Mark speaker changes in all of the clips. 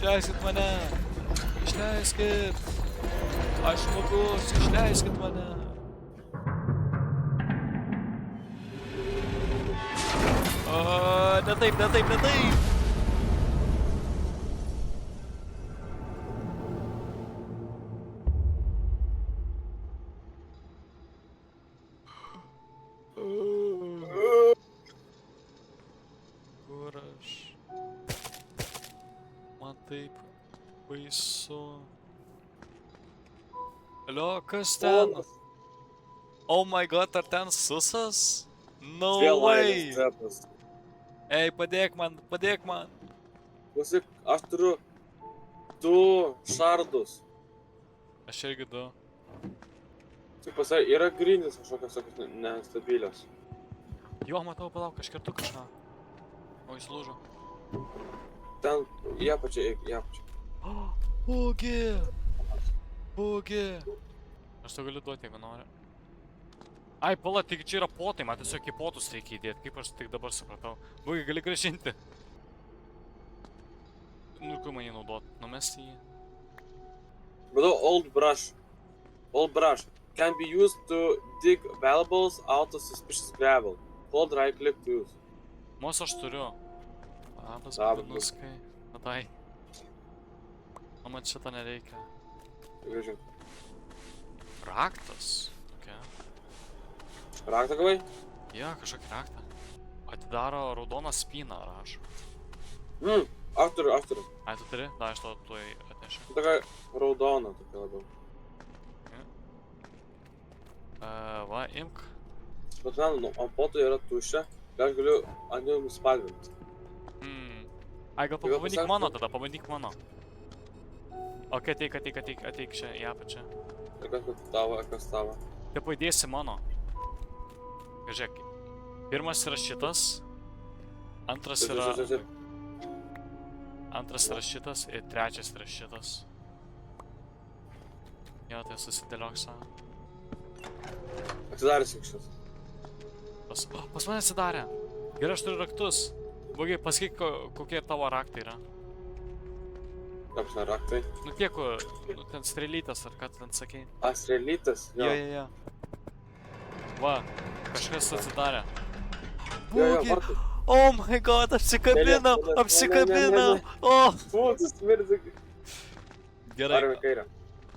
Speaker 1: Išleiskit mane. Išleiskit. Aš žmogus, išleiskit mane. Ne taip, ne taip, ne taip. Kur aš? Man taip baisu. Alio, kas ten? Oh my god, ar ten susas? No way! Ei, padėk man, padėk man.
Speaker 2: Klausyk, aš turiu 2 šardus.
Speaker 1: Aš irgi 2.
Speaker 2: Tik pasai, yra grindys kažkokios tokios nestabilios.
Speaker 1: Jo, matau, palauk, aš kertu kažką. O, jis lūžo.
Speaker 2: Ten, į apačią, į apačią.
Speaker 1: Būgi! Būgi! Aš tau galiu duoti, jeigu nori. Ai, pala, tik čia yra potai, man tiesiog į potus reikia įdėti, kaip aš tik dabar supratau. Būgi, gali grąžinti. Nu, kur man jį naudot? Numesti jį.
Speaker 2: Matau, old brush. Old brush. Can be used to dig valuables out of suspicious gravel. Hold right click to use.
Speaker 1: Mos aš turiu. Labas,
Speaker 2: Labas.
Speaker 1: binuskai. Matai. O man šitą nereikia.
Speaker 2: Grąžink.
Speaker 1: Raktas. Tokia.
Speaker 2: Raktą gavai?
Speaker 1: Jo, kažkokį raktą. Atidaro raudoną spyną, rašo.
Speaker 2: Aš turiu.
Speaker 1: Ai, tu turi? Da, aš to tuoj atnešiu.
Speaker 2: Tokia raudona, tokia labiau.
Speaker 1: Va, imk.
Speaker 2: Bet man, ant poto yra tuščia, ir aš galiu ant jų nuspalvinti.
Speaker 1: Ai, gal pabandyk mano tada, pabandyk mano. Ok, ateik čia į apačią.
Speaker 2: Ir kas tavo?
Speaker 1: Taip, įdėsi mano. Žiūrėk, pirmas yra šitas, antras yra šitas ir trečias yra šitas. Jo, tai susidėliok savo.
Speaker 2: Atsidarys tik šitas.
Speaker 1: Pas mane atsidarė. Gerai, aš turiu raktus. Būgiai, pasakyk, kokie tavo raktai yra.
Speaker 2: Kaip žinai, raktai?
Speaker 1: Nu tie, kur, ten strelytas ar ką tu ten sakei.
Speaker 2: A, strelytas?
Speaker 1: Jo. Va, kažkas atsidarė.
Speaker 2: Jo, vartai.
Speaker 1: Oh my god, apsikabinau! O!
Speaker 2: Fu, tu smirdi.
Speaker 1: Gerai.
Speaker 2: Varom į kairę.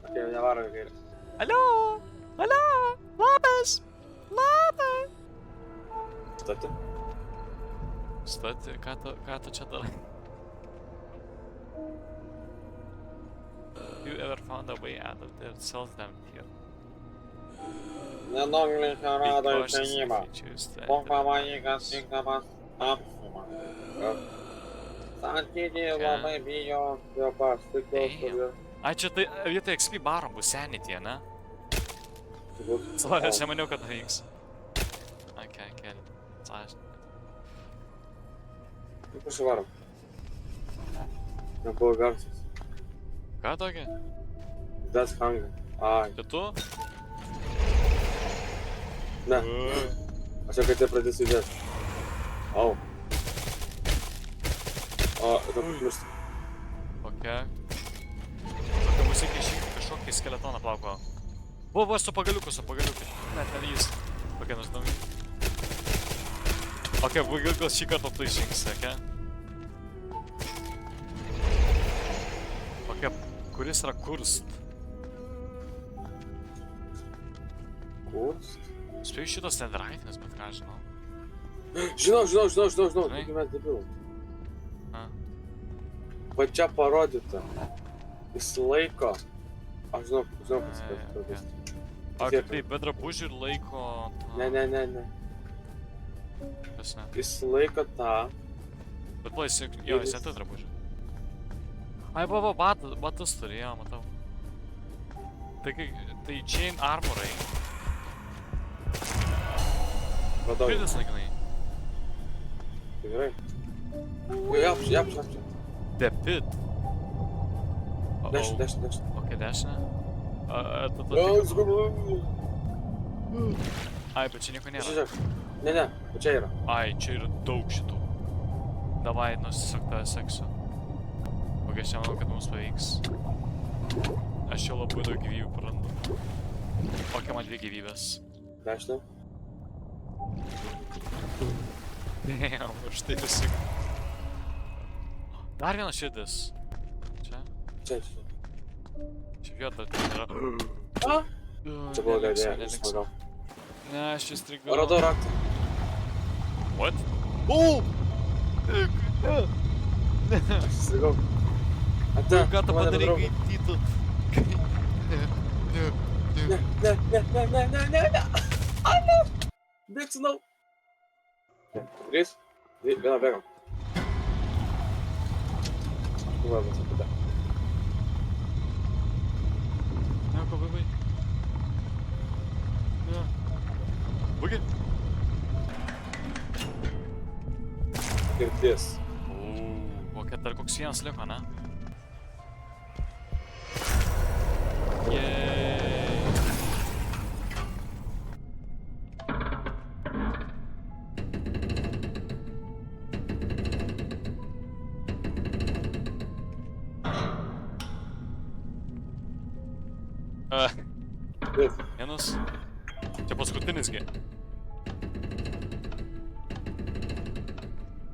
Speaker 2: Ok, nevarom į kairę.
Speaker 1: Alio! Labas! Stati, ką tu čia darai? You ever found a way out of there? Sells them here.
Speaker 2: Nenoglinčio rado išėjimą. Pamanikas tinkamas apsumą. Santydį labai bijo, jo pastikos turi.
Speaker 1: Ai, čia tai vietoj XP baro bus senitie, ne? Sorry, aš nemaniau, kad tai vyks. Ok, keli. Sąžininkai.
Speaker 2: Kaip pasivarom? Nebuvo garsas.
Speaker 1: Ką tokį?
Speaker 2: That's hunger. Ai.
Speaker 1: Tai tu?
Speaker 2: Ne. Aš jau kad jie pradės judėti. Au. O, tu užmiršti.
Speaker 1: Ok. Tokia bus iki išimti kažkokį skeletoną plauko. Buvo su pagaliuku. Net jis. Kokia nors nauja. Ok, gal šį kartą tu išrinksi, ok? Ok, kuris yra kurst?
Speaker 2: Kurst?
Speaker 1: Spėjau šitas netherite'nis, bet ką žinau.
Speaker 2: Žinau,
Speaker 1: Žinai?
Speaker 2: tik mes debilai.
Speaker 1: A.
Speaker 2: Va čia parodyta. Jis laiko. Aš žinau, kas.
Speaker 1: Ok, tai be drabužių ir laiko...
Speaker 2: Ne.
Speaker 1: Kas ne?
Speaker 2: Jis laiko tą.
Speaker 1: Bet pala, jis neturi drabužių. Ai, batus turi, jo, matau. Tai chain armorai.
Speaker 2: Vadovai.
Speaker 1: Pridės laikinai.
Speaker 2: Gerai. Jap.
Speaker 1: The pit.
Speaker 2: Dešinė.
Speaker 1: Ok, dešinė. Ai, bet čia nieko nėra.
Speaker 2: Žiūrėk. Ne, čia yra.
Speaker 1: Ai, čia yra daug šitų. Davai, tiesiog tave seksiu. Ok, Bėga, aš nemanau, kad mums pavyks. Aš jau labai daug gyvybių prarandu. Kokia man 2 gyvybės.
Speaker 2: Nežinau.
Speaker 1: Damn, už tai visi. Dar vienas širdis. Čia?
Speaker 2: Čia.
Speaker 1: Čia vieta, tai yra.
Speaker 2: A? Čia buvo gadėja,
Speaker 1: neliks.
Speaker 2: išmagau.
Speaker 1: Ne, aš čia strigau.
Speaker 2: Radau raktą.
Speaker 1: What? O!
Speaker 2: Aš įstrigau. Ate,
Speaker 1: Ką tu
Speaker 2: mane
Speaker 1: padarai,
Speaker 2: patraukė.
Speaker 1: kaip tytų?
Speaker 2: Ne. A, ne. Bėg, sūnau. 3, 2, 1, bėgam. Galvojame apie tą.
Speaker 1: Ne, ko baigai? Ne. Bugi?
Speaker 2: Kirties.
Speaker 1: Kokia dar koks vienas liko, ne? Yeeey.
Speaker 2: Taip.
Speaker 1: Vienas. Čia paskutinis gi.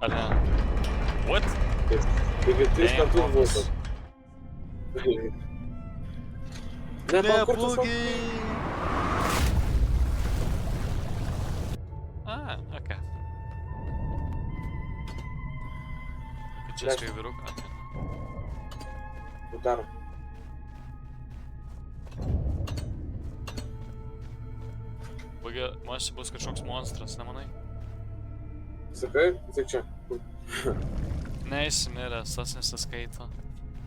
Speaker 1: Ar ne? What?
Speaker 2: Taigi 3
Speaker 1: Damn,
Speaker 2: kartus buvo.
Speaker 1: focus.
Speaker 2: Ne, man kur tu
Speaker 1: Bugi! Ah, okei. Čia skai vyruką.
Speaker 2: Dar.
Speaker 1: Bugi, man čia bus kažkoks monstras, nemanai?
Speaker 2: Sakai? Tik čia.
Speaker 1: Ne, jis miręs, tas nesiskaito.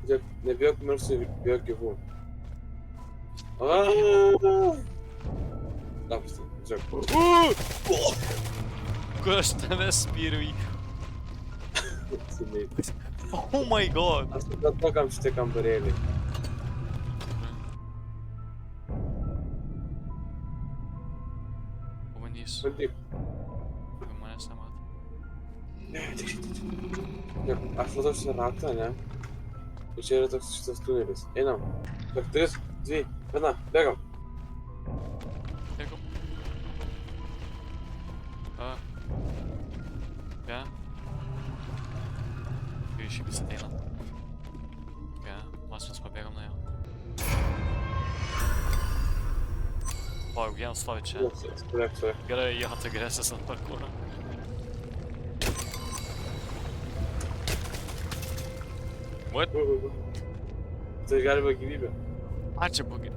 Speaker 2: Žiūrėk, nebijok mirusių, bijok gyvų. Labas, žiūrėk.
Speaker 1: Kur aš tave spyriu į...
Speaker 2: Seniai.
Speaker 1: Oh my god!
Speaker 2: Aš supratau, kam šitie kambarėliai.
Speaker 1: Pabandysiu.
Speaker 2: Bandyk.
Speaker 1: Manęs nemato.
Speaker 2: Ne, tik šitai. Žiūrėk, aš matau šitą raktą, ne? Ir čia yra toks šitas tunelis. Einam. Žiūrėk, 3, 2, 1, bėgam.
Speaker 1: Jeigu... Ką? Kai iš jį ateina. Ką? Mes pabėgam nuo jo. O, jau vienas stovi čia.
Speaker 2: Stovėk.
Speaker 1: Gerai, jo, tai grėsis ant parkūro. What?
Speaker 2: Tai galima gyvybė.
Speaker 1: Ačiū, Bugi.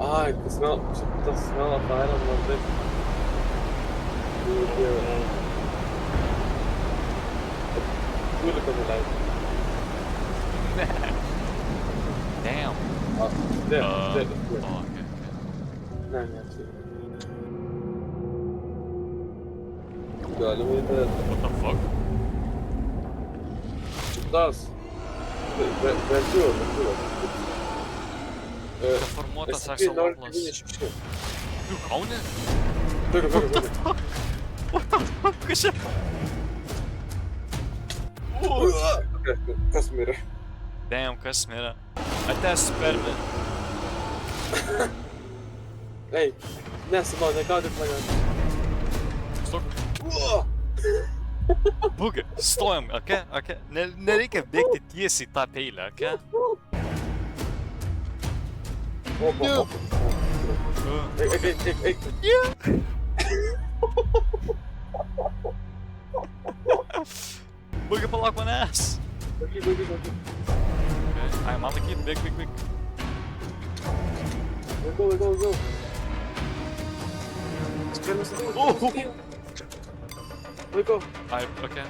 Speaker 2: Ai, tas smell of iron man taip. Dieve. Tuliką nuleidai.
Speaker 1: Ne. Damn.
Speaker 2: Taip.
Speaker 1: Okay.
Speaker 2: Ne, čia. Galima į tą.
Speaker 1: What the fuck?
Speaker 2: Tas. Bėgčiu.
Speaker 1: Deformuotas aksolotlas. Tu kauni?
Speaker 2: Bėga.
Speaker 1: What the fuck? Kas čia?
Speaker 2: Kas mirė?
Speaker 1: Damn, kas mirė? Ate spermi.
Speaker 2: Ei, nesimau, negaudyk mane.
Speaker 1: Stok. Bugi, stojam, okei? Nereikia bėgti tiesiai į tą peilę, okei?
Speaker 2: Opa. Eik.
Speaker 1: Bugi, palauk manęs!
Speaker 2: Baigi.
Speaker 1: Ai, man laikyt, bėg.
Speaker 2: Go. Spermas ateina. Vaiko.
Speaker 1: Ai, okei.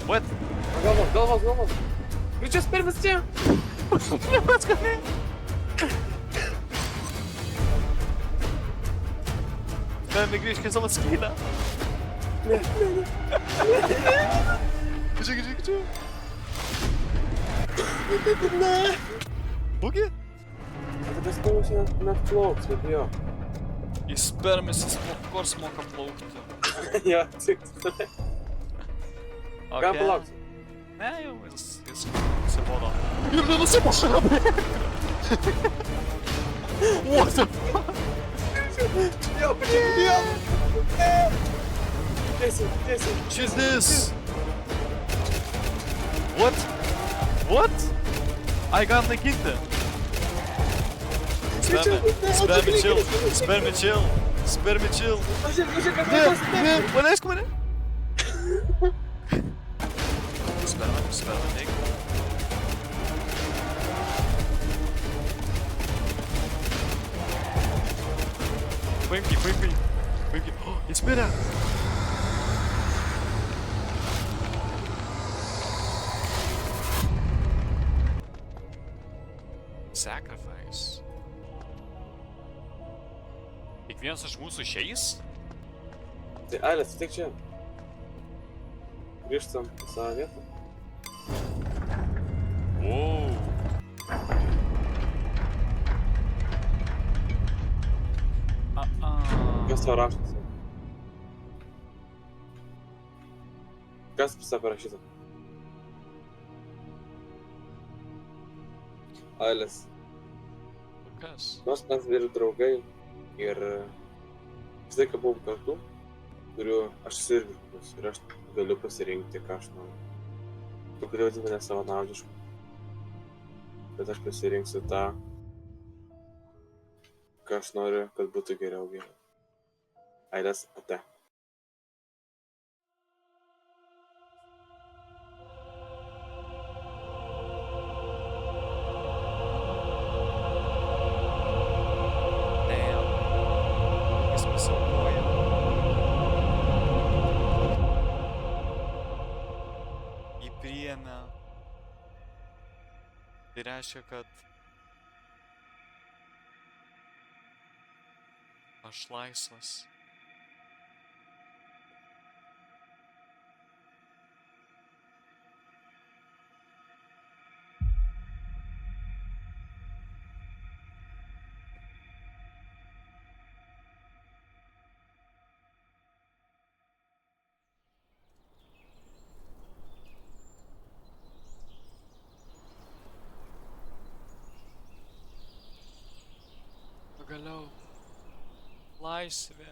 Speaker 1: What?
Speaker 2: Galvos. Greičiau spermas čia.
Speaker 1: Nepats gali. Galime grįžti į savo skylę.
Speaker 2: Ne.
Speaker 1: Žiūrėk. Bugi?
Speaker 2: Tas pausi net plauks, bet jo.
Speaker 1: Jis spermis, jis kors moka plaukti.
Speaker 2: Jo, tik. Ką palauksi?
Speaker 1: Ne, jau jis nusibodo. Ir nenusimuša labai. What the fuck?
Speaker 2: Jo, pačiam. Tiesiai, tiesiai.
Speaker 1: She's this. What? What? I got naikinti. Spare me chill.
Speaker 2: Važiuok,
Speaker 1: Ne, paleisk mane. Spare me, neik. Paimk jį. Oh, jis mirė. Sacrifice. Kiekvienas iš mūsų išeis?
Speaker 2: Tai Ailė, sutik čia. Grįžtam į savo vietą.
Speaker 1: Wow.
Speaker 2: Kas tavo raštas? Kas pas tave parašyta? Ailės.
Speaker 1: Kas?
Speaker 2: Nors mes ir draugai ir visą laiką buvom kartu, aš irgi ir aš galiu pasirinkti, ką aš noriu. Tu gali vadinti mane savanaudišku, bet aš pasirinksiu tą, ką aš noriu, kad būtų geriau. Ailės, ate.
Speaker 1: Priėmė. Tai reiškia, kad aš laisvas. Pagaliau. Laisvė.